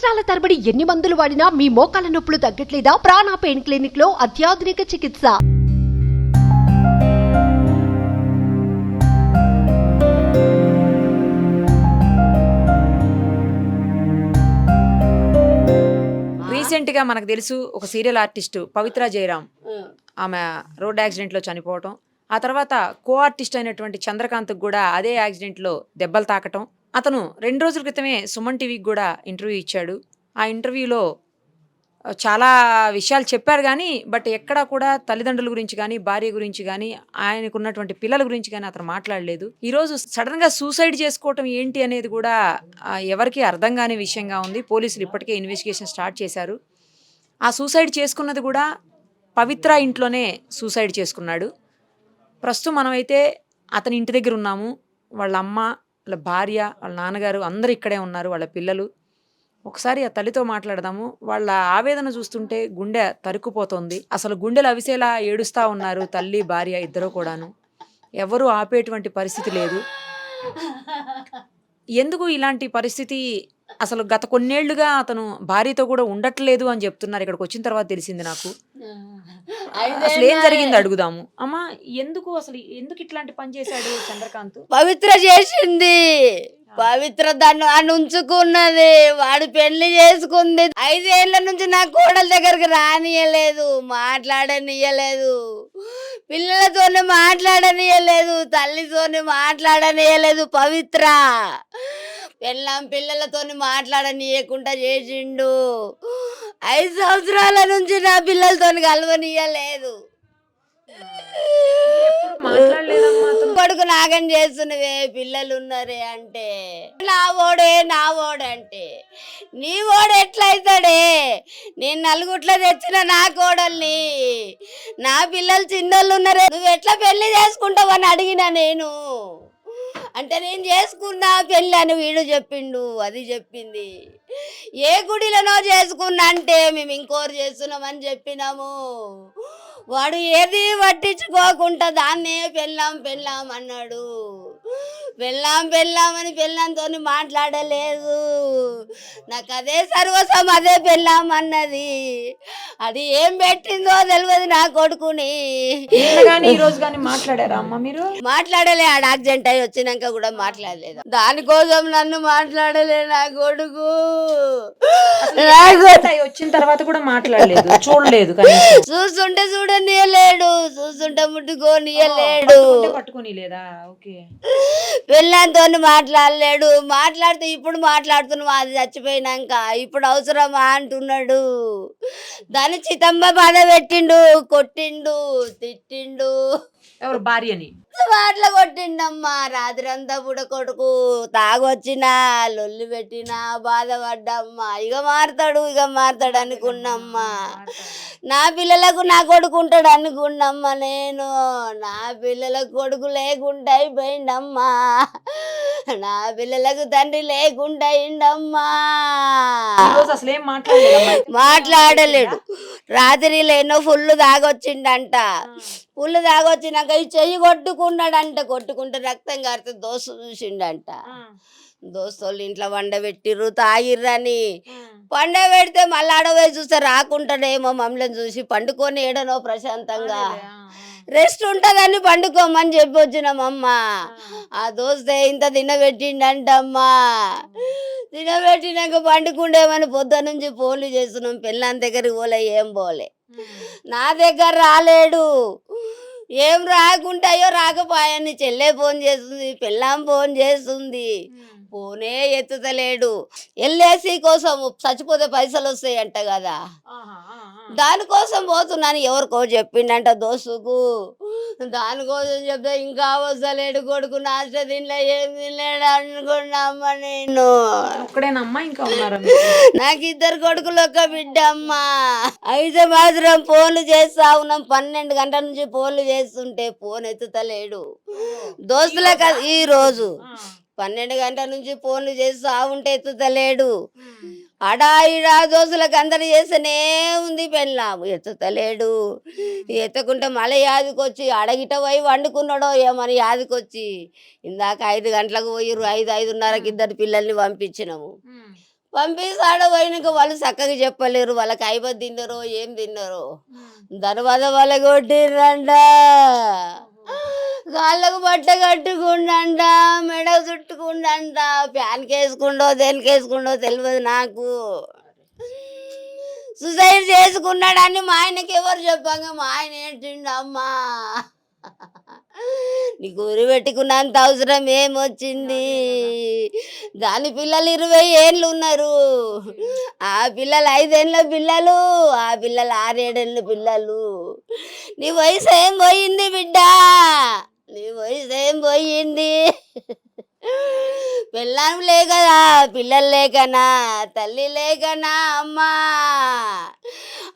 సంవత్సరాల తరబడి ఎన్ని మందులు వాడినా మీ మోకాల నొప్పులు తగ్గట్లేదా? ప్రాణ పెయిన్ క్లినిక్ లో అత్యాధునిక చికిత్స. రీసెంట్గా మనకు తెలుసు ఒక సీరియల్ ఆర్టిస్ట్ పవిత్ర జయరాం, ఆమె రోడ్ యాక్సిడెంట్లో చనిపోవటం. ఆ తర్వాత కో ఆర్టిస్ట్ అయినటువంటి చంద్రకాంత్కి కూడా అదే యాక్సిడెంట్లో దెబ్బలు తాకటం. అతను 2 రోజుల క్రితమే సుమన్ టీవీకి కూడా ఇంటర్వ్యూ ఇచ్చాడు. ఆ ఇంటర్వ్యూలో చాలా విషయాలు చెప్పారు కానీ బట్ ఎక్కడా కూడా తల్లిదండ్రుల గురించి కానీ భార్య గురించి కానీ ఆయనకు ఉన్నటువంటి పిల్లల గురించి కానీ అతను మాట్లాడలేదు. ఈరోజు సడన్గా సూసైడ్ చేసుకోవటం ఏంటి అనేది కూడా ఎవరికి అర్థం కాని విషయంగా ఉంది. పోలీసులు ఇప్పటికే ఇన్వెస్టిగేషన్ స్టార్ట్ చేశారు. ఆ సూసైడ్ చేసుకున్నది కూడా పవిత్ర ఇంట్లోనే సూసైడ్ చేసుకున్నాడు. ప్రస్తుతం మనమైతే అతని ఇంటి దగ్గర ఉన్నాము. వాళ్ళ అమ్మ, వాళ్ళ భార్య, వాళ్ళ నాన్నగారు అందరూ ఇక్కడే ఉన్నారు, వాళ్ళ పిల్లలు. ఒకసారి ఆ తల్లితో మాట్లాడదాము. వాళ్ళ ఆవేదన చూస్తుంటే గుండె తరుక్కుపోతుంది. అసలు గుండెలు అవిసేలా ఏడుస్తూ ఉన్నారు తల్లి భార్య ఇద్దరు కూడాను. ఎవరు ఆపేటువంటి పరిస్థితి లేదు. ఎందుకు ఇలాంటి పరిస్థితి? అసలు గత కొన్నేళ్లుగా అతను భార్యతో కూడా ఉండట్లేదు అని చెప్తున్నారు. ఇక్కడికి వచ్చిన తర్వాత తెలిసింది నాకు. అసలు ఏం జరిగింది అడుగుదాము. అమ్మా, ఎందుకు ఇట్లాంటి పని చేశాడు చంద్రకాంత్? పవిత్ర చేసింది. పవిత్ర దాన్ని అని ఉంచుకున్నది. వాడు పెళ్లి చేసుకుంది. 5 ఏళ్ల నుంచి నా కోడల దగ్గరికి రానియలేదు, మాట్లాడనియలేదు, పిల్లలతోనే మాట్లాడనియలేదు, తల్లితోనే మాట్లాడనియలేదు. పవిత్ర పిల్లలతోని మాట్లాడనీయకుండా చేసిండు. 5 సంవత్సరాల నుంచి నా పిల్లలతోని కలవనీయలేదు. కొడుకు నాగం చేస్తున్నవే, పిల్లలు ఉన్నారే అంటే నా ఓడంటే నీ ఓడు ఎట్లయితాడే? నేను నలుగుట్ల తెచ్చిన నా కోడల్ని, నా పిల్లలు చిన్నోళ్ళు ఉన్నారే, నువ్వు ఎట్లా పెళ్లి చేసుకుంటావని అడిగినా నేను. అంటే నేను చేసుకున్నా పెళ్ళి అని వీడు చెప్పిండు, అది చెప్పింది. ఏ గుడిలోనో చేసుకున్నా అంటే మేము ఇంకోరు చేస్తున్నామని చెప్పినాము. వాడు ఏది పట్టించుకోకుండా దాన్నే పెళ్ళాం అన్నాడు. పెళ్ళామని పెళ్ళంతో మాట్లాడలేదు. నాకు అదే సర్వస్వం, అదే పెళ్ళాం అన్నది. అది ఏం పెట్టిందో తెలియదు నా కొడుకుని. మాట్లాడారా అమ్మ మీరు? మాట్లాడలే. ఆడ యాక్సిడెంట్ అయి వచ్చినాక కూడా మాట్లాడలేదు. దానికోసం నన్ను మాట్లాడలే నా కొడుకు. వచ్చిన తర్వాత కూడా మాట్లాడలేదు, చూడలేదు. చూస్తుంటే చూడనియలేడు, చూస్తుంటే ముట్టుకోనియలేడు, పట్టుకొని లేదా? ఓకే. పెళ్ళంతో మాట్లాడలేడు. మాట్లాడితే ఇప్పుడు మాట్లాడుతున్నావా, అది చచ్చిపోయినాక ఇప్పుడు అవసరమా అంటున్నాడు. దాన్ని చితంబ బాధ పెట్టిండు, కొట్టిండు, తిట్టిండు. ఎవరు? భార్యని మాటలు కొట్టిండమ్మా. రాత్రి అంతా కూడా కొడుకు తాగొచ్చినా లొల్లి పెట్టినా బాధపడ్డమ్మా. ఇక మారతాడు అనుకున్నమ్మా. నా పిల్లలకు నా కొడుకు ఉంటాడు అనుకున్నమ్మా నేను. నా పిల్లలకు కొడుకు లేకుండా అయిపోయిండమ్మా. నా పిల్లలకు తండ్రి లేకుండా అయిండమ్మా. మాట్లాడలేడు. రాత్రిలో ఎన్నో ఫుల్ తాగొచ్చిండంట. పుల్లు తాగొచ్చినాక ఈ చెయ్యి కొట్టుకుంటే రక్తం కారితే దోస్తు చూసిండంట. దోస్తులు ఇంట్లో వండబెట్టిర్రు, తాగిర్రని. పండబెడితే మళ్ళీ ఆడపోయి చూస్తే రాకుంటాడేమో, మమ్మల్ని చూసి పండుకొని ఏడనో ప్రశాంతంగా రెస్ట్ ఉంటుందని పండుకోమని చెప్పి వచ్చినామమ్మ. ఆ దోస్తే ఇంత తినబెట్టిండంటమ్మా. తినబెట్టినాక పండుకుండేమని పొద్దు నుంచి ఫోన్లు చేస్తున్నాం. పెళ్ళాం దగ్గరికి పోలే, ఏం పోలే. నా దగ్గర రాలేడు. ఏం రాకుంటాయో రాకపోయాని చెల్లె ఫోన్ చేస్తుంది, పెళ్ళాం ఫోన్ చేస్తుంది, ఫోనే ఎత్తుతలేడు. ఎల్ఐసి కోసం చచ్చిపోతే పైసలు వస్తాయంట కదా, దానికోసం పోతున్నాను. ఎవరికో చెప్పిండంట దోస్తుకు. దానికోసం చెప్తే ఇంకా వస్తలేడు కొడుకు. నాష్ట తినలే, ఏం తినలేడు అనుకున్నామ్మా నేను. నాకు 2 కొడుకులు, 1 బిడ్డ అమ్మా. అయితే మాత్రం ఫోన్లు చేస్తా ఉన్నాం. 12 గంటల నుంచి ఫోన్లు చేస్తుంటే ఫోన్ ఎత్తుతలేడు. దోస్తులకు ఈ రోజు 12 గంటల నుంచి ఫోన్లు చేస్తా ఉంటే ఎత్తుతలేడు. అడా దోస్తులకు అందరు చేస్తేనే ఉంది. పెళ్ళాము ఎత్తుతలేడు. ఎత్తకుంటే మళ్ళీ యాదికొచ్చి అడగిట పోయి వండుకున్నాడో ఏమని యాదికొచ్చి ఇందాక 5 గంటలకు పోయిర్రు. 5, 5:30కి 2 పిల్లల్ని పంపించినాము. పంపిస్తాడో పోయినాక వాళ్ళు చక్కగా చెప్పలేరు, వాళ్ళకి అయిపోయి తిన్నారో ఏం తిన్నారో. దర్వాజ వాళ్ళ కొట్టిర్రంట, కాళ్ళకు బట్ట కట్టుకుండంట, మెడ చుట్టుకుండంట, ఫ్యాన్కి వేసుకుండో దేనికి వేసుకుండో తెలియదు నాకు. సూసైడ్ చేసుకున్నాడని మా ఆయనకి ఎవరు చెప్పంగా మా ఆయన ఏంటిండు, అమ్మా నీకు ఊరి పెట్టుకున్నంత అవసరం ఏమొచ్చింది, దాని పిల్లలు 20 ఏళ్ళు ఉన్నారు, ఆ పిల్లలు 5 ఏళ్ళ పిల్లలు, ఆ పిల్లలు 6 ఏళ్ళ పిల్లలు. నీ వయసు ఏం పోయింది బిడ్డ, నీ వయసు ఏం పోయింది. పిల్లం లేకనా, పిల్లలు లేకనా, తల్లి లేకనా అమ్మా,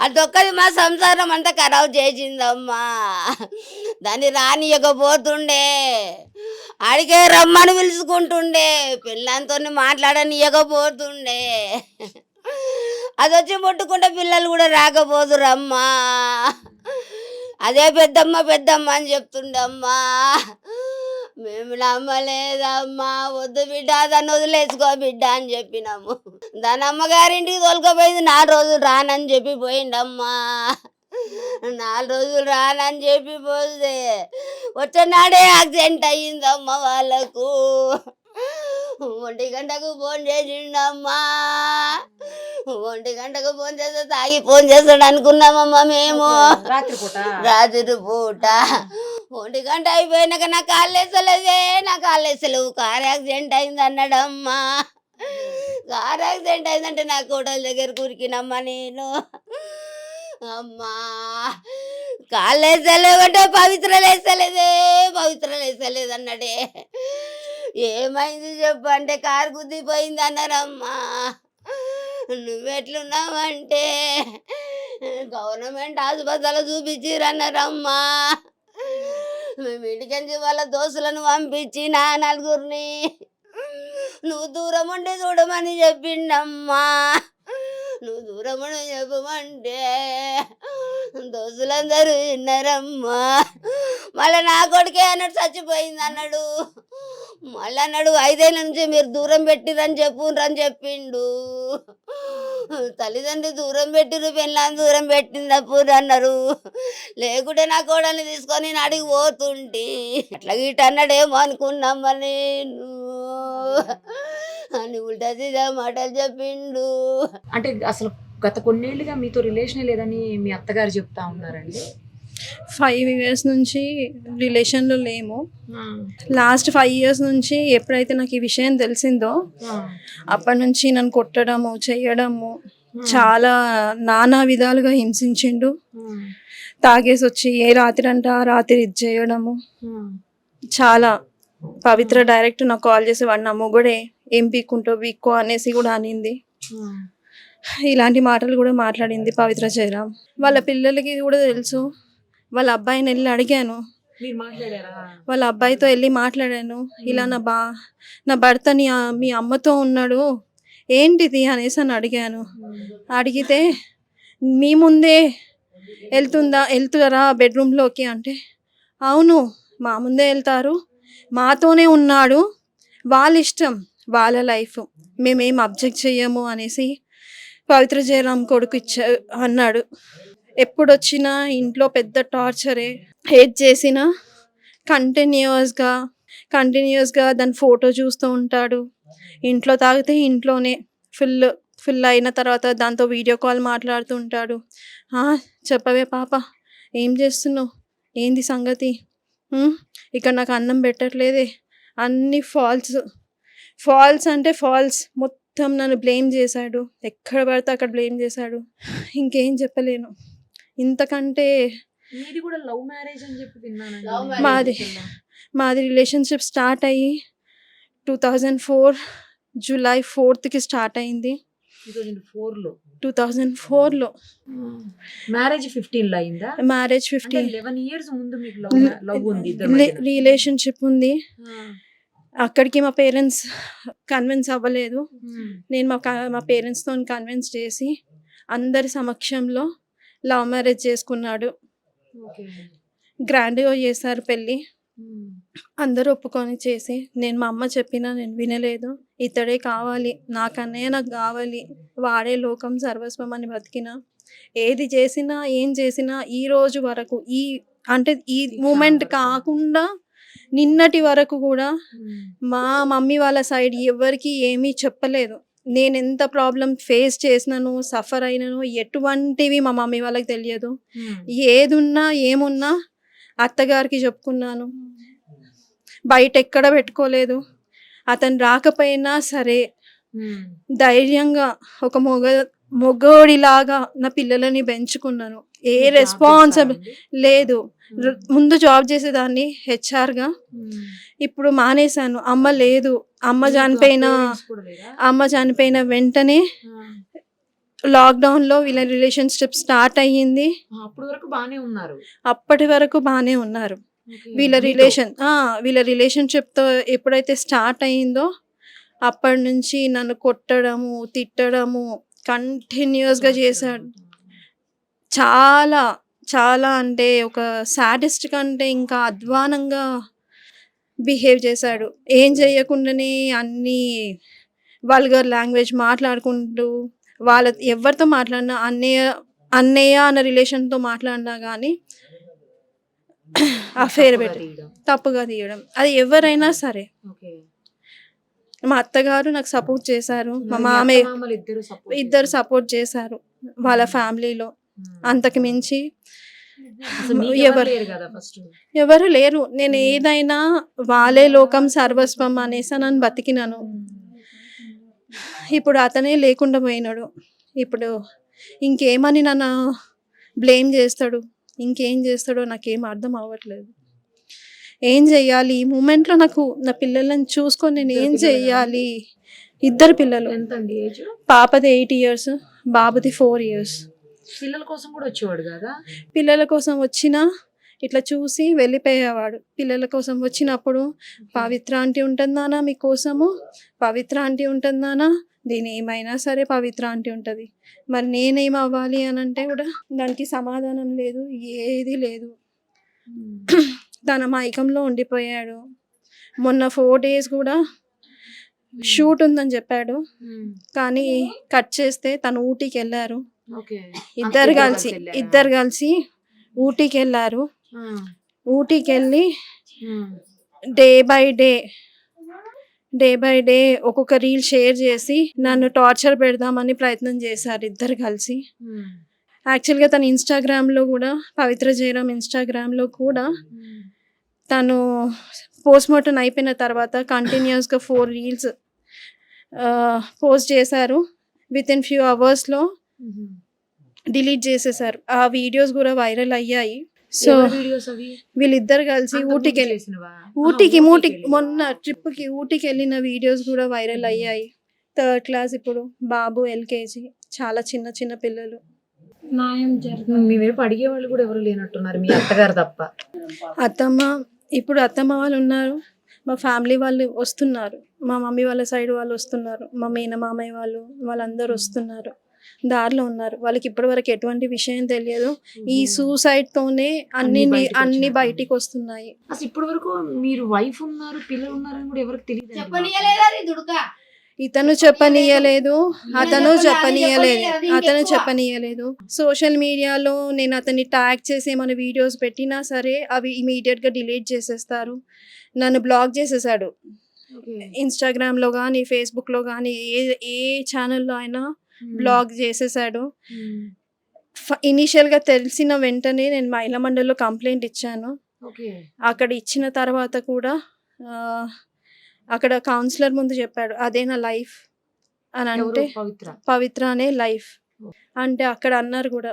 అదొక్కది మా సంసారం అంతా ఖరాబ్ చేసిందమ్మా. దాన్ని రానియకపోతుండే, ఆడికే రమ్మని పిలుచుకుంటుండే, పిల్లంతో మాట్లాడనియకపోతుండే, అది వచ్చి ముట్టుకుంటే పిల్లలు కూడా రాకపోదురమ్మా. అదే పెద్దమ్మ పెద్దమ్మ అని చెప్తుండే అమ్మా. మేము నమ్మలేదమ్మా, వద్దు బిడ్డ దాన్ని వదిలేసుకో బిడ్డ అని చెప్పినాము. దాని అమ్మగారింటికి తోలుకపోయింది, 4 రోజులు రానని చెప్పి పోయిండమ్మా. 4 రోజులు రానని చెప్పి పోతే వచ్చేనాడే యాక్సిడెంట్ అయ్యిందమ్మా వాళ్ళకు. 1 గంటకు ఫోన్ చేసిండమ్మా, 1 గంటకు ఫోన్ చేస్తే తాగి ఫోన్ చేస్తాడు అనుకున్నామమ్మా మేము. రాత్రి పూట 1 గంట అయిపోయినాక నా కాళ్ళు వేసలేదే, నా కాళ్ళు వేసలేవు, కార్ యాక్సిడెంట్ అయింది అన్నాడమ్మా. కార్ యాక్సిడెంట్ అయిందంటే నా కోటల దగ్గర కురికినమ్మా నేను. అమ్మా కాళ్ళు వేసలేవంటే పవిత్రలు వేసలేదే, పవిత్రలు వేసలేదు అన్నాడే. ఏమైంది చెప్పు అంటే కారు గుద్దిపోయింది అన్నారమ్మా. నువ్వెట్లున్నావంటే గవర్నమెంట్ హాస్పిటల్ చూపించిరన్నారమ్మా. మేము ఇంటికెంచి వాళ్ళ దోస్తులను పంపించి నా 4గురిని నువ్వు దూరం ఉండి చూడమని చెప్పిండమ్మా. నువ్వు దూరం ఉండి చెప్పమంటే దోస్తులందరూ విన్నారమ్మా. మళ్ళీ నా కొడుకే అన్నాడు చచ్చిపోయింది అన్నాడు. మళ్ళీ అన్నాడు 5 ఏళ్ళ నుంచి మీరు దూరం పెట్టిరని చెప్పిండు. తల్లిదండ్రులు దూరం పెట్టిరు, పెళ్ళాన్ని దూరం పెట్టినప్పుడు అన్నారు. లేకుంటే నా కోడల్ని తీసుకొని నేను అడిగి పోతుంటే అట్లా గిట్ట అన్నాడేమో అనుకున్నామ్మా నేను అని ఉల్టా సీదా మాటలు చెప్పిండు. అంటే అసలు గత కొన్నేళ్లుగా మీతో రిలేషన్ లేదని మీ అత్తగారు చెప్తా ఉన్నారండి. 5 years నుంచి రిలేషన్లో లేము. లాస్ట్ 5 years నుంచి ఎప్పుడైతే నాకు ఈ విషయం తెలిసిందో అప్పటి నుంచి నన్ను కొట్టడము చేయడము చాలా నానా విధాలుగా హింసించిండు. తాగేసి వచ్చి ఏ రాత్రి అంటే ఆ రాత్రి ఇది చేయడము చాలా. పవిత్ర డైరెక్ట్ నాకు కాల్ చేసి వాడు నా మొగుడే, ఏం పీక్కుంటో పీక్కో అనేసి కూడా అనింది. ఇలాంటి మాటలు కూడా మాట్లాడింది పవిత్ర జయరాం. వాళ్ళ పిల్లలకి కూడా తెలుసు. వాళ్ళ అబ్బాయిని వెళ్ళి అడిగాను, వాళ్ళ అబ్బాయితో వెళ్ళి మాట్లాడాను. ఇలా నా భర్త మీ అమ్మతో ఉన్నాడు ఏంటిది అనేసి అని అడిగాను. అడిగితే మీ ముందే వెళ్తారా బెడ్రూమ్లోకి అంటే, అవును మా ముందే వెళ్తారు, మాతోనే ఉన్నాడు, వాళ్ళ ఇష్టం వాళ్ళ లైఫ్, మేమేం అబ్జెక్ట్ చెయ్యము అనేసి పవిత్ర జయరాం కొడుకు అన్నాడు. ఎప్పుడొచ్చినా ఇంట్లో పెద్ద టార్చరే. హేట్ చేసినా కంటిన్యూస్గా దాని ఫోటో చూస్తూ ఉంటాడు. ఇంట్లో తాగితే ఇంట్లోనే ఫుల్ అయిన తర్వాత దాంతో వీడియో కాల్ మాట్లాడుతూ ఉంటాడు. చెప్పవే పాప, ఏం చేస్తున్నావు, ఏంది సంగతి, ఇక్కడ నాకు అన్నం పెట్టట్లేదే, అన్నీ ఫాల్స్ అంటే ఫాల్స్. మొత్తం నన్ను బ్లేమ్ చేశాడు, ఎక్కడ పడితే అక్కడ బ్లేమ్ చేశాడు. ఇంకేం చెప్పలేను. ఇంతకంటే మీది కూడా లవ్ మ్యారేజ్ అని చెప్పి విన్నాను. మాది రిలేషన్షిప్ స్టార్ట్ అయ్యి 2004 July 4th స్టార్ట్ అయింది. 2004లో మ్యారేజ్ 15లో అయిందా? మ్యారేజ్ 11 years ముందు మీకు లవ్ ఉంది, రిలేషన్షిప్ ఉంది. అక్కడికి మా పేరెంట్స్ కన్విన్స్ అవ్వలేదు. నేను మా పేరెంట్స్తో కన్విన్స్ చేసి అందరి సమక్షంలో లవ్ మ్యారేజ్ చేసుకున్నాడు. గ్రాండ్గా చేశారు పెళ్ళి. అందరూ ఒప్పుకొని చేసి నేను మా అమ్మ చెప్పినా నేను వినలేదు. ఇతడే కావాలి, నాకన్నయ్య నాకు కావాలి, వాడే లోకం సర్వస్వం అని బతికిన. ఏది చేసినా ఏం చేసినా ఈ రోజు వరకు అంటే ఈ మూమెంట్ కాకుండా నిన్నటి వరకు కూడా మా మమ్మీ వాళ్ళ సైడ్ ఎవరికి ఏమీ చెప్పలేదు. నేను ఎంత ప్రాబ్లం ఫేస్ చేసినాను, సఫర్ అయినాను ఎటువంటివి మా మమ్మీ వాళ్ళకి తెలియదు. ఏదున్నా ఏమున్నా అత్తగారికి చెప్పుకున్నాను, బయట ఎక్కడ పెట్టుకోలేదు. అతను రాకపోయినా సరే ధైర్యంగా ఒక మొగోడిలాగా నా పిల్లలని పెంచుకున్నాను. ఏ రెస్పాన్సిబుల్ లేదు. ముందు జాబ్ చేసేదాన్ని హెచ్ఆర్గా, ఇప్పుడు మానేశాను. అమ్మ లేదు. అమ్మ చనిపోయిన వెంటనే లాక్డౌన్లో వీళ్ళ రిలేషన్షిప్ స్టార్ట్ అయ్యింది. అప్పటి వరకు బాగానే ఉన్నారు. వీళ్ళ రిలేషన్షిప్తో ఎప్పుడైతే స్టార్ట్ అయ్యిందో అప్పటి నుంచి నన్ను కొట్టడము, తిట్టడము కంటిన్యూస్గా చేశాడు. చాలా చాలా అంటే ఒక సాడిస్ట్ కంటే ఇంకా అధ్వానంగా బిహేవ్ చేశాడు. ఏం చేయకుండానే అన్ని వల్గర్ లాంగ్వేజ్ మాట్లాడుకుంటూ, ఎవరితో మాట్లాడినా అన్నయ్య అన్న రిలేషన్తో మాట్లాడినా కానీ అఫేర్ పెట్టి తప్పుగా తీయడం, అది ఎవరైనా సరే. మా అత్తగారు నాకు సపోర్ట్ చేశారు, మా మామయ్య ఇద్దరు సపోర్ట్ చేశారు వాళ్ళ ఫ్యామిలీలో. అంతకు మించి ఎవరు లేరు. నేను ఏదైనా వాళ్ళే లోకం సర్వస్వం అనేసి నన్ను బతికినాను. ఇప్పుడు అతనే లేకుండా పోయినాడు. ఇప్పుడు ఇంకేమని నన్ను బ్లేమ్ చేస్తాడు, ఇంకేం చేస్తాడో నాకేం అర్థం అవ్వట్లేదు. ఏం చెయ్యాలి ఈ మూమెంట్లో? నాకు నా పిల్లలను చూసుకొని నేను ఏం చెయ్యాలి? ఇద్దరు పిల్లలు, పాపది 8 years, బాబుది 4 years. పిల్లల కోసం కూడా వచ్చేవాడు కదా? పిల్లల కోసం వచ్చినా ఇట్లా చూసి వెళ్ళిపోయేవాడు. పిల్లల కోసం వచ్చినప్పుడు పవిత్ర ఆంటీ ఉంటుందానా మీకోసము, పవిత్ర ఆంటీ ఉంటుందానా, దీని ఏమైనా సరే పవిత్ర ఆంటీ ఉంటుంది. మరి నేనేం అవ్వాలి అని అంటే కూడా దానికి సమాధానం లేదు, ఏది లేదు. తన మైకంలో ఉండిపోయాడు. మొన్న 4 days కూడా షూట్ ఉందని చెప్పాడు, కానీ కట్ చేస్తే తను ఊటీకి వెళ్ళారు. ఇద్దరు కలిసి ఊటీకి వెళ్ళారు. ఊటీకి వెళ్ళి డే బై డే ఒక్కొక్క రీల్ షేర్ చేసి నన్ను టార్చర్ పెడదామని ప్రయత్నం చేశారు ఇద్దరు కలిసి. యాక్చువల్గా తను ఇన్స్టాగ్రామ్లో కూడా, పవిత్ర జయరాం ఇన్స్టాగ్రామ్లో కూడా తను పోస్ట్మార్టం అయిపోయిన తర్వాత కంటిన్యూస్గా 4 reels పోస్ట్ చేశారు. వితిన్ few hoursలో డిలీట్ చేసేసారు. ఆ వీడియోస్ కూడా వైరల్ అయ్యాయి. సో వీళ్ళిద్దరు కలిసి ఊటీకి మొన్న ట్రిప్కి ఊటీకి వెళ్ళిన వీడియోస్ కూడా వైరల్ అయ్యాయి. 3rd class, ఇప్పుడు బాబు LKG, చాలా చిన్న చిన్న పిల్లలు. మేమేపు అడిగే వాళ్ళు కూడా ఎవరు లేనట్టున్నారు, మీ అత్తగారు తప్ప. అత్తమ్మ వాళ్ళు ఉన్నారు, మా ఫ్యామిలీ వాళ్ళు వస్తున్నారు, మా మమ్మీ వాళ్ళ సైడ్ వాళ్ళు వస్తున్నారు, మా మేనమామయ్య వాళ్ళందరూ వస్తున్నారు, దారిలో ఉన్నారు. వాళ్ళకి ఇప్పటి వరకు ఎటువంటి విషయం తెలియదు. ఈ సూసైడ్ తోనే అన్ని బయటికి వస్తున్నాయి. అసలు ఇప్పటి వరకు మీరు వైఫ్ ఉన్నారు, పిల్లలు ఉన్నారని కూడా ఎవరికి తెలియదు. ఇతను చెప్పనీయలేదు. సోషల్ మీడియాలో నేను అతన్ని ట్యాగ్ చేసి ఏమైనా వీడియోస్ పెట్టినా సరే అవి ఇమీడియట్గా డిలీట్ చేసేస్తారు. నన్ను బ్లాక్ చేసేసాడు. ఇన్స్టాగ్రామ్లో కానీ, ఫేస్బుక్లో కానీ, ఏ ఛానల్లో అయినా బ్లాక్ చేసేసాడు. ఇనీషియల్గా తెలిసిన వెంటనే నేను మహిళా మండలిలో కంప్లైంట్ ఇచ్చాను. అక్కడ ఇచ్చిన తర్వాత కూడా అక్కడ కౌన్సిలర్ ముందు చెప్పాడు, అదే నా లైఫ్ అని. అంటే పవిత్ర అనే లైఫ్ అంటే అక్కడ అన్నారు కూడా,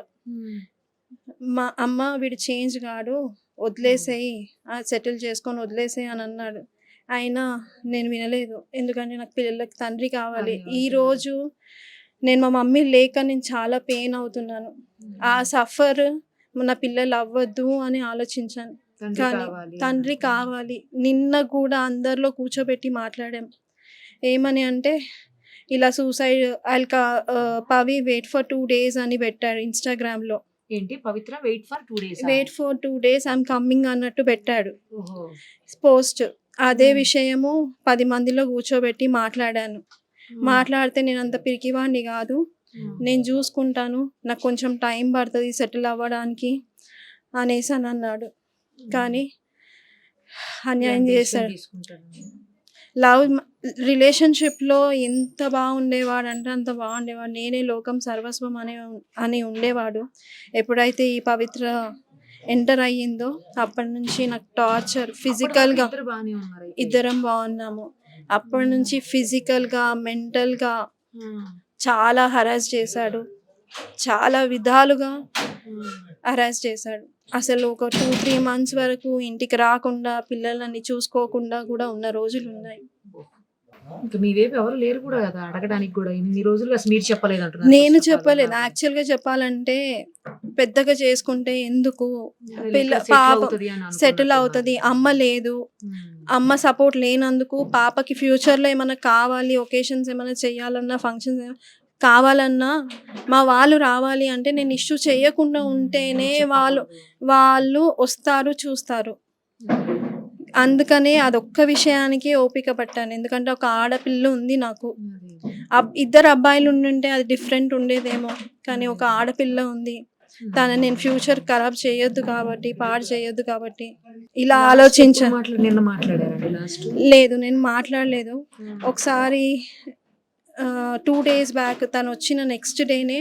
మా అమ్మ వీడు చేంజ్ కాడు, వదిలేసేయి, సెటిల్ చేసుకొని వదిలేసేయి అని అన్నాడు. అయినా నేను వినలేదు, ఎందుకంటే నాకు పిల్లలకి తండ్రి కావాలి. ఈరోజు నేను మా మమ్మీ లేక నేను చాలా పెయిన్ అవుతున్నాను. ఆ సఫర్ నా పిల్లలు అవ్వద్దు అని ఆలోచించాను, కానీ తండ్రి కావాలి. నిన్న కూడా అందరిలో కూర్చోబెట్టి మాట్లాడాం. ఏమని అంటే ఇలా suicide Pavi wait for 2 days అని పెట్టాడు ఇన్స్టాగ్రామ్లో. ఏంటి Pavithra wait for 2 days wait for 2 days I'm coming అన్నట్టు పెట్టాడు ఓహో పోస్ట్. అదే విషయము 10 మందిలో కూర్చోబెట్టి మాట్లాడాను. మాట్లాడితే నేను అంత పిరికివాడిని కాదు, నేను చూసుకుంటాను, నాకు కొంచెం టైం పడుతుంది సెటిల్ అవ్వడానికి అనేసి అని అన్నాడు. కానీ అన్యాయం చేశాడు. లవ్ రిలేషన్షిప్లో ఎంత బాగుండేవాడు అంటే అంత బాగుండేవాడు. నేనే లోకం సర్వస్వం అని ఉండేవాడు. ఎప్పుడైతే ఈ పవిత్ర ఎంటర్ అయ్యిందో అప్పటి నుంచి నాకు టార్చర్ ఫిజికల్గా, ఇద్దరం బాగున్నాము, అప్పటి నుంచి ఫిజికల్గా మెంటల్గా చాలా హరాస్ చేశాడు, చాలా విధాలుగా హరాస్ చేశాడు. అసలు ఒక 2-3 months వరకు ఇంటికి రాకుండా పిల్లలని చూసుకోకుండా కూడా ఉన్న రోజులు ఉన్నాయి. ఇంకా మీ వైపు ఎవరు లేరు కూడా కదా అడగడానికి కూడా, ఇన్ని రోజులుగా అసలు మీరు చెప్పలేదు అంటున్నారు. నేను చెప్పలేదు. యాక్చువల్గా చెప్పాలంటే పెద్దగా చేసుకుంటే ఎందుకు, పాప సెటిల్ అవుతుంది, అమ్మ లేదు, అమ్మ సపోర్ట్ లేనందుకు పాపకి ఫ్యూచర్లో ఏమైనా కావాలి, ఒకేషన్స్ ఏమైనా చేయాలన్నా, ఫంక్షన్స్ కావాలన్నా మా వాళ్ళు రావాలి అంటే నేను ఇష్యూ చేయకుండా ఉంటేనే వాళ్ళు వస్తారు చూస్తారు. అందుకనే అదొక్క విషయానికి ఓపిక పట్టాను. ఎందుకంటే ఒక ఆడపిల్ల ఉంది నాకు. ఇద్దరు అబ్బాయిలు ఉండుంటే అది డిఫరెంట్ ఉండేదేమో, కానీ ఒక ఆడపిల్ల ఉంది. తనని నేను ఫ్యూచర్ ఖరాబ్ చేయొద్దు కాబట్టి, పాడు చేయొద్దు కాబట్టి ఇలా ఆలోచించాను. నిన్న మాట్లాడారండి లాస్ట్? లేదు, నేను మాట్లాడలేదు. ఒకసారి 2 days బ్యాక్ తను వచ్చిన నెక్స్ట్ డేనే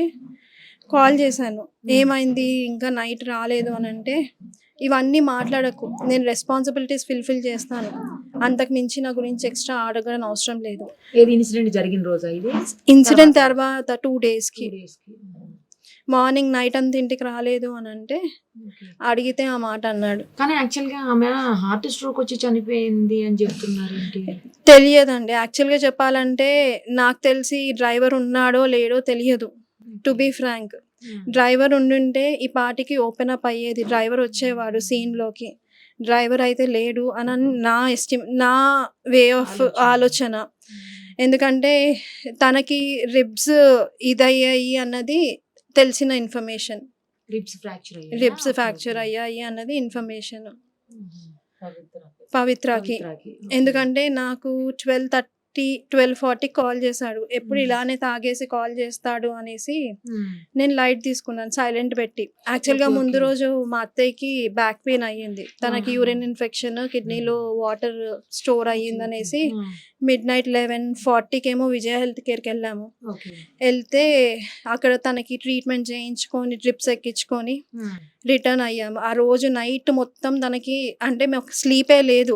కాల్ చేశాను. ఏమైంది ఇంకా నైట్ రాలేదు అని అంటే, ఇవన్నీ మాట్లాడకు, నేను రెస్పాన్సిబిలిటీస్ ఫుల్ఫిల్ చేస్తాను, అంతకు మించి నా గురించి ఎక్స్ట్రా అడగడం అవసరం లేదు. ఏది ఇన్సిడెంట్ జరిగిన రోజా ఇది? ఇన్సిడెంట్ తర్వాత 2 daysకి మార్నింగ్ నైట్ అంతా ఇంటికి రాలేదు అని అంటే అడిగితే ఆ మాట అన్నాడు. కానీ యాక్చువల్గా ఆమె హార్ట్ స్ట్రోక్ వచ్చి చనిపోయింది అని చెప్తున్నారు. తెలియదండి. యాక్చువల్గా చెప్పాలంటే నాకు తెలిసి డ్రైవర్ ఉన్నాడో లేడో తెలియదు. టు బీ ఫ్రాంక్, డ్రైవర్ ఉండుంటే ఈ పాటికి ఓపెన్ అప్ అయ్యేది, డ్రైవర్ వచ్చేవాడు సీన్లోకి. డ్రైవర్ అయితే లేడు అని నా వే ఆఫ్ ఆలోచన. ఎందుకంటే తనకి రిబ్స్ ఇదయ్యాయి అన్నది తెలిసిన ఇన్ఫర్మేషన్, రిబ్స్ ఫ్రాక్చర్ అయ్యాయి అన్నది ఇన్ఫర్మేషన్ పవిత్రకి. ఎందుకంటే నాకు 12:40 కాల్ చేశాడు. ఎప్పుడు ఇలానే తాగేసి కాల్ చేస్తాడు అనేసి నేను లైట్ తీసుకున్నాను, సైలెంట్ పెట్టి. యాక్చువల్గా ముందు రోజు మా అత్తయ్యకి బ్యాక్ పెయిన్ అయ్యింది, తనకి యూరిన్ ఇన్ఫెక్షన్, కిడ్నీలో వాటర్ స్టోర్ అయ్యింది అనేసి midnight 11:40 ఏమో విజయ హెల్త్ కేర్కి వెళ్ళాము. వెళ్తే అక్కడ తనకి ట్రీట్మెంట్ చేయించుకొని డ్రిప్స్ ఎక్కించుకొని రిటర్న్ అయ్యాము. ఆ రోజు నైట్ మొత్తం తనకి అంటే మాకు స్లీపే లేదు.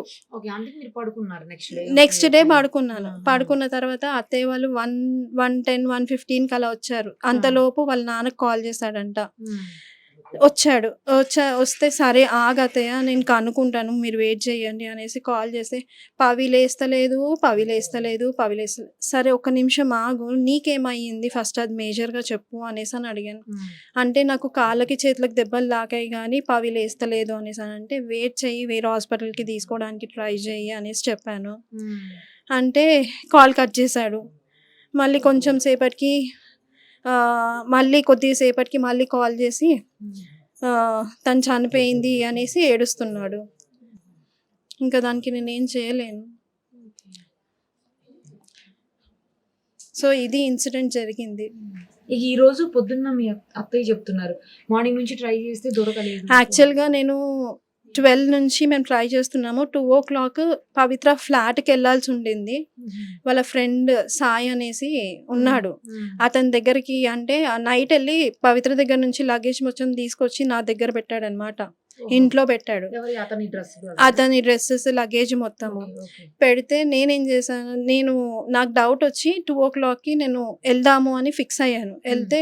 నెక్స్ట్ డే పడుకున్నాను. పడుకున్న తర్వాత అత్తయ్య వాళ్ళు 1:10, 1:15 అలా వచ్చారు. అంతలోపు వాళ్ళ నాన్నకు కాల్ చేశాడంట. వస్తే సరే ఆగతయ్య నేను కనుక్కుంటాను, మీరు వెయిట్ చేయండి అనేసి కాల్ చేస్తే పవి లేస్తలేదు. సరే ఒక్క నిమిషం ఆగు, నీకేమయ్యింది ఫస్ట్ అది మేజర్గా చెప్పు అనేసి అని అడిగాను. అంటే నాకు కాళ్ళకి చేతులకు దెబ్బలు తాకాయి కానీ పవి లేస్తలేదు అనేసి అని అంటే, వెయిట్ చెయ్యి, వేరే హాస్పిటల్కి తీసుకోవడానికి ట్రై చెయ్యి అనేసి చెప్పాను. అంటే కాల్ కట్ చేశాడు. మళ్ళీ కొంచెం సేపటికి మళ్ళీ కొద్దిసేపటికి మళ్ళీ కాల్ చేసి తను చనిపోయింది అనేసి ఏడుస్తున్నాడు. ఇంకా దానికి నేనేం చేయలేను. సో ఇది ఇన్సిడెంట్ జరిగింది. ఈ రోజు పొద్దున్న మీ అత్తయ్య చెప్తున్నారు మార్నింగ్ నుంచి ట్రై చేస్తే దొరకలేదు. యాక్చువల్గా నేను 12 నుంచి మేము ట్రై చేస్తున్నాము. 2 o'clock పవిత్ర ఫ్లాట్కి వెళ్ళాల్సి ఉండింది. వాళ్ళ ఫ్రెండ్ సాయి అనేసి ఉన్నాడు, అతని దగ్గరికి అంటే నైట్ వెళ్ళి పవిత్ర దగ్గర నుంచి లగేజ్ మొత్తం తీసుకొచ్చి నా దగ్గర పెట్టాడనమాట. ఇంట్లో పెట్టాడు, అతని డ్రెస్సెస్ లగేజ్ మొత్తము పెడితే నేనేం చేశాను, నాకు డౌట్ వచ్చి 2 o'clockకి నేను వెళ్దాము అని ఫిక్స్ అయ్యాను. వెళ్తే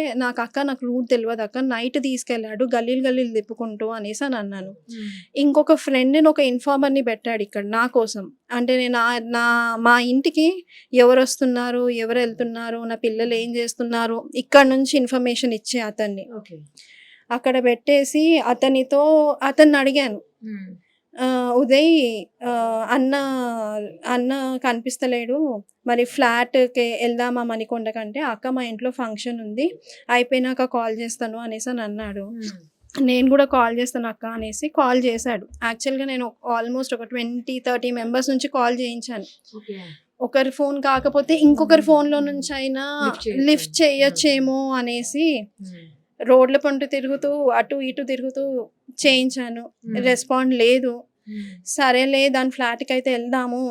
నాకు రూట్ తెలియదు అక్క, నైట్ తీసుకెళ్ళాడు గల్లీలు తిప్పుకుంటూ అనేసి అని అన్నాను. ఇంకొక ఫ్రెండ్ని ఒక ఇన్ఫార్మర్ని పెట్టాడు ఇక్కడ నా కోసం. అంటే నేను మా ఇంటికి ఎవరు వస్తున్నారు, ఎవరు వెళ్తున్నారు, నా పిల్లలు ఏం చేస్తున్నారు, ఇక్కడ నుంచి ఇన్ఫర్మేషన్ ఇచ్చే అతన్ని అక్కడ పెట్టేసి అతన్ని అడిగాను, ఉదయ్ అన్న అన్న కనిపిస్తలేడు, మరి ఫ్లాట్కి వెళ్దామా మణికొండ కంటే, అక్క మా ఇంట్లో ఫంక్షన్ ఉంది అయిపోయినాక కాల్ చేస్తాను అనేసి అని అన్నాడు. నేను కూడా కాల్ చేస్తాను అక్క అనేసి కాల్ చేశాడు. యాక్చువల్గా నేను ఆల్మోస్ట్ ఒక 20-30 మెంబర్స్ నుంచి కాల్ చేయించాను. ఒకరి ఫోన్ కాకపోతే ఇంకొకరి ఫోన్లో నుంచి అయినా లిఫ్ట్ చేయొచ్చేమో అనేసి రోడ్ల పంట తిరుగుతూ అటు ఇటు తిరుగుతూ చేయించాను. రెస్పాండ్ లేదు. సరేలే దాని ఫ్లాట్కి అయితే వెళ్దాము,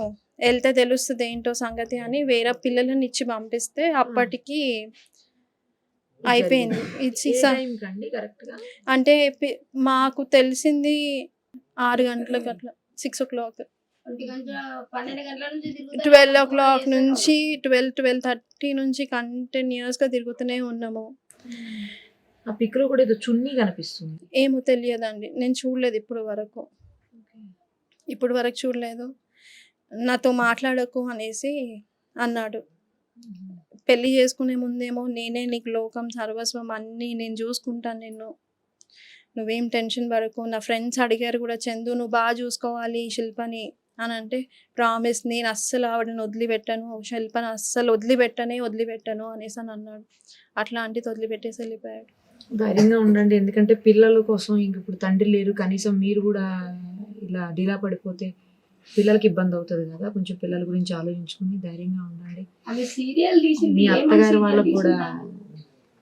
వెళ్తే తెలుస్తుంది ఏంటో సంగతి అని వేరే పిల్లలని ఇచ్చి పంపిస్తే అప్పటికి అయిపోయింది. అంటే మాకు తెలిసింది 6 గంటలకు అట్లా, 6 o'clock, 12 o'clock నుంచి 12-12:30 నుంచి కంటిన్యూస్గా తిరుగుతూనే ఉన్నాము. ఆ పిక్ లో కూడా ఏదో చున్నీ కనిపిస్తుంది. ఏమో తెలియదండి, నేను చూడలేదు ఇప్పుడు వరకు చూడలేదు. నాతో మాట్లాడకు అనేసి అన్నాడు. పెళ్లి చేసుకునే ముందేమో నేనే నీకు లోకం సర్వస్వం అన్నీ నేను చూసుకుంటాను, నువ్వేం టెన్షన్ పడకు. నా ఫ్రెండ్స్ అడిగారు కూడా, చందు నువ్వు బాగా చూసుకోవాలి శిల్పని అని అంటే, ప్రామిస్ నేను అస్సలు ఆవిడని వదిలిపెట్టాను, శిల్పని అస్సలు వదిలిపెట్టాను అనేసి అని అన్నాడు. అట్లాంటిది వదిలిపెట్టేసి వెళ్ళిపోయాడు. ధైర్యంగా ఉండండి, ఎందుకంటే పిల్లల కోసం ఇంక ఇప్పుడు తండ్రి లేరు, కనీసం మీరు కూడా ఇలా డీలా పడిపోతే పిల్లలకి ఇబ్బంది అవుతుంది కదా. కొంచెం పిల్లల గురించి ఆలోచించుకుని ధైర్యంగా ఉండండి. మీ అత్తగారి వాళ్ళకు కూడా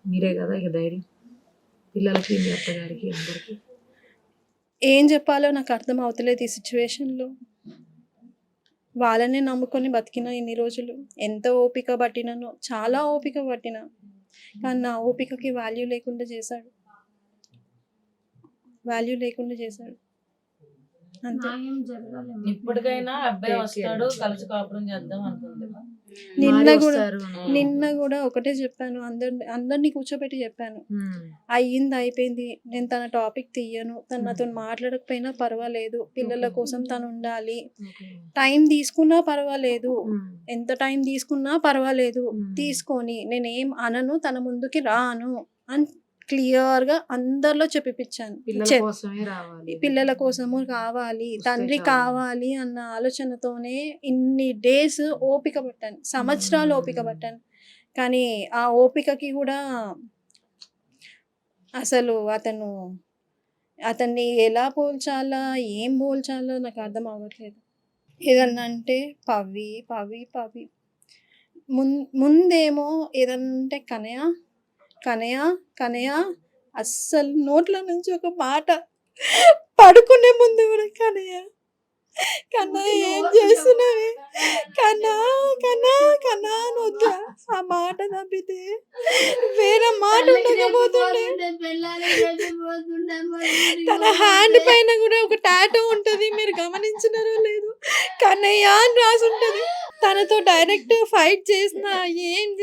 మీరే కదా ఇక ధైర్యం, పిల్లలకి మీ అత్తగారికి అందరికి. ఏం చెప్పాలో నాకు అర్థం అవుతలేదు ఈ సిచ్యువేషన్లో. వాళ్ళనే నమ్ముకొని బతికిన ఇన్ని రోజులు, ఎంత ఓపిక పట్టినానో, చాలా ఓపిక పట్టినా, కానీ నా ఓపికకి వాల్యూ లేకుండా చేశాడు అంతే. ఇప్పటికైనా అబ్బాయి వస్తాడు, కలిసి కాపురం చేద్దాం అనుకుంది. నిన్న కూడా ఒకటే చెప్పాను, అందరినీ కూర్చోబెట్టి చెప్పాను, అయ్యింది అయిపోయింది, నేను తన టాపిక్ తీయను, తను నాతో మాట్లాడకపోయినా పర్వాలేదు, పిల్లల కోసం తను ఉండాలి, టైం తీసుకున్నా పర్వాలేదు, ఎంత టైం తీసుకున్నా పర్వాలేదు, తీసుకొని నేనేం అనను, తన ముందుకి రాను అని క్లియర్గా అందరిలో చెప్పిపించాను. పిల్లల కోసము కావాలి, తండ్రి కావాలి అన్న ఆలోచనతోనే ఇన్ని డేస్ ఓపిక పట్టాను, సంవత్సరాలు ఓపిక పట్టాను. కానీ ఆ ఓపికకి కూడా అసలు అతన్ని ఎలా పోల్చాలా, ఏం పోల్చాలో నాకు అర్థం అవ్వట్లేదు. ఏదన్నా అంటే పవి పవి పవి, ముందేమో ఏదన్నా అంటే కనయ అస్సలు నోట్ల నుంచి ఒక మాట, పడుకునే ముందు కూడా కనయ ఏం చేస్తున్నావే, కన్నా అని వద్దా ఆ మాట తప్పితే వేరే మాట ఉండకపోతుండే. తన హ్యాండ్ పైన కూడా ఒక టాటూ ఉంటుంది, మీరు గమనించినారో లేదు, కన్నయ్య అని రాసి ఉంటుంది. తనతో డైరెక్ట్ ఫైట్ చేసినా, ఏది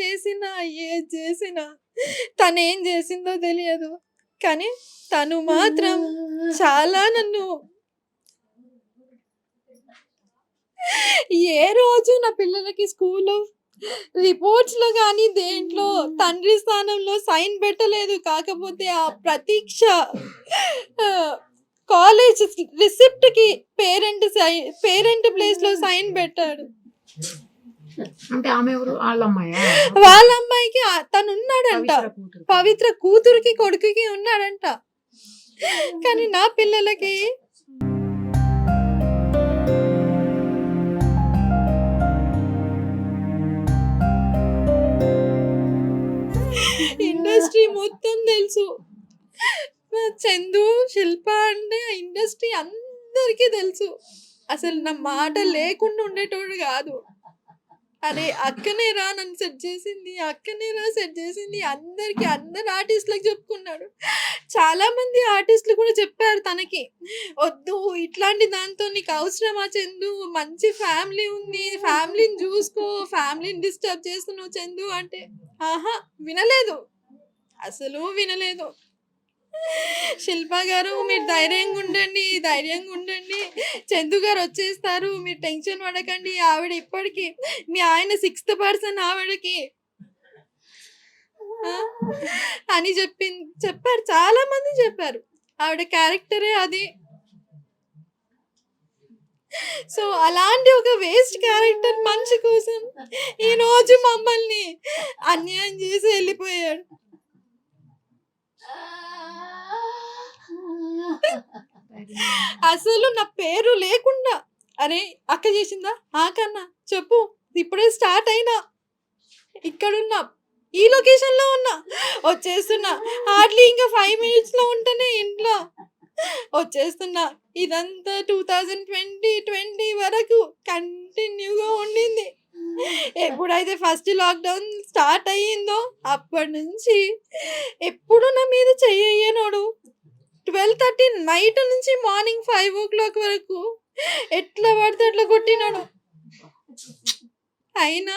చేసినా తను ఏం చేసిందో తెలియదు, కానీ తను మాత్రం చాలా నన్ను, ఏ రోజు నా పిల్లలకి స్కూల్లో రిపోర్ట్స్లో కానీ దేంట్లో తండ్రి స్థానంలో సైన్ పెట్టలేదు. కాకపోతే ఆ ప్రతీక్ష కాలేజ్ రిసిప్ట్కి పేరెంట్ ప్లేస్లో సైన్ పెట్టాడు. అంటే ఆమె ఎవరు? వాళ్ళ అమ్మాయికి తను ఉన్నాడంట, పవిత్ర కూతురికి కొడుకుకి ఉన్నాడంట, కానీ నా పిల్లలకి ఇండస్ట్రీ మొత్తం తెలుసు. చందు, శిల్ప అంటే ఇండస్ట్రీ అందరికీ తెలుసు. అసలు నా మాట లేకుండా ఉండేటోడు కాదు. అరే అక్కనే రా నన్ను సెట్ చేసింది, అందరికి, అందరు ఆర్టిస్టులకు చెప్పుకున్నాడు. చాలా మంది ఆర్టిస్టులు కూడా చెప్పారు తనకి, వద్దు ఇట్లాంటి దాంతో నీకు అవసరమా చందు, మంచి ఫ్యామిలీ ఉంది, ఫ్యామిలీని చూసుకో, ఫ్యామిలీని డిస్టర్బ్ చేస్తున్నావు చందు అంటే, ఆహా వినలేదు, అసలు వినలేదు. శిల్ప గారు మీరు ధైర్యంగా ఉండండి, చందు గారు వచ్చేస్తారు, మీరు టెన్షన్ పడకండి, ఆవిడ ఇప్పటికీ మీ ఆయన 6th పర్సన్ ఆవిడకి అని చెప్పారు. చాలా మంది చెప్పారు, ఆవిడ క్యారెక్టరే అది. సో అలాంటి ఒక వేస్ట్ క్యారెక్టర్ మనిషి కోసం ఈ రోజు మమ్మల్ని అన్యాయం చేసి వెళ్ళిపోయాడు. అసలు నా పేరు లేకుండా అరే అక్క చేసిందా కన్నా చెప్పు, ఇప్పుడే స్టార్ట్ అయినా, ఇక్కడున్నా, ఈ లొకేషన్ లో ఉన్నా, వచ్చేస్తున్నా, హార్డ్లీ ఇంకా 5 minutes లో ఉంటేనే ఇంట్లో వచ్చేస్తున్నా. ఇదంతా 2020 వరకు కంటిన్యూగా ఉండింది. ఎప్పుడైతే ఫస్ట్ లాక్డౌన్ స్టార్ట్ అయ్యిందో అప్పటి నుంచి ఎప్పుడు నా మీద చెయ్యనోడు. 12:30 నైట్ నుంచి మార్నింగ్ 5 o'clock వరకు ఎట్లా పడితే అట్లా కొట్టినాడు. అయినా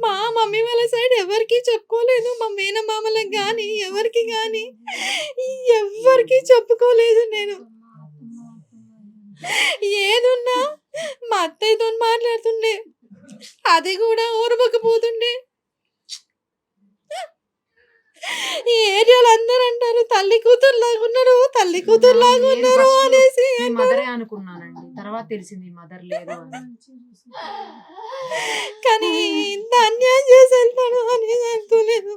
మా మమ్మీ వాళ్ళ సైడ్ ఎవరికి చెప్పుకోలేదు, మా మేనమామలకు కానీ ఎవరికి కానీ ఎవరికి చెప్పుకోలేదు. నేను ఏదున్నా మా అత్తయ్యతో మాట్లాడుతుండే, అది కూడా ఓర్వకపోతుండే. ఈ ఏరియాలో అందరూ అంటారు తల్లి కూతురు లాగున్నారు, తల్లి కూతురు లాగున్నారు అనేసి మదరే అనుకున్నానండి, తర్వాత తెలిసింది మదర్ లేదు అని. కానీ ఇంత అన్యాయం చేసి వెళ్తాడు అనేది అనుకోలేదు.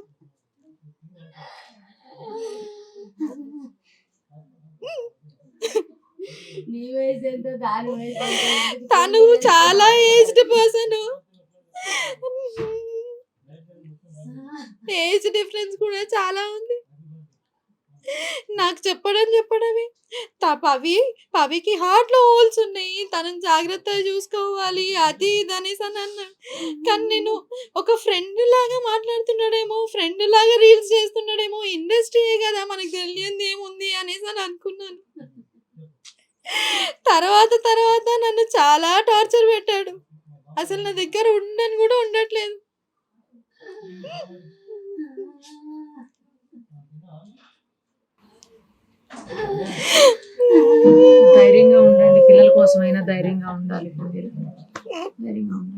తను చాలా ఏజ్డ్ పర్సన్, ఏజ్ డిఫరెన్స్ కూడా చాలా ఉంది. నాకు చెప్పడమే పవికి హార్ట్ లో హోల్స్ ఉన్నాయి, తనని జాగ్రత్తగా చూసుకోవాలి అది ఇది అనేసి అని అన్నాడు. కానీ నేను ఒక ఫ్రెండ్ లాగా మాట్లాడుతున్నాడేమో, ఫ్రెండ్ లాగా రీల్స్ చేస్తున్నాడేమో, ఇండస్ట్రీయే కదా మనకు తెలియంది ఏముంది అనేసి అని అనుకున్నాను. తర్వాత నన్ను చాలా టార్చర్ పెట్టాడు. అసలు నా దగ్గర ఉండని కూడా ఉండట్లేదు. ధైర్యంగా ఉండండి, పిల్లల కోసమైనా ధైర్యంగా ఉండాలి. ఇప్పుడు మీరు ధైర్యంగా ఉండాలి.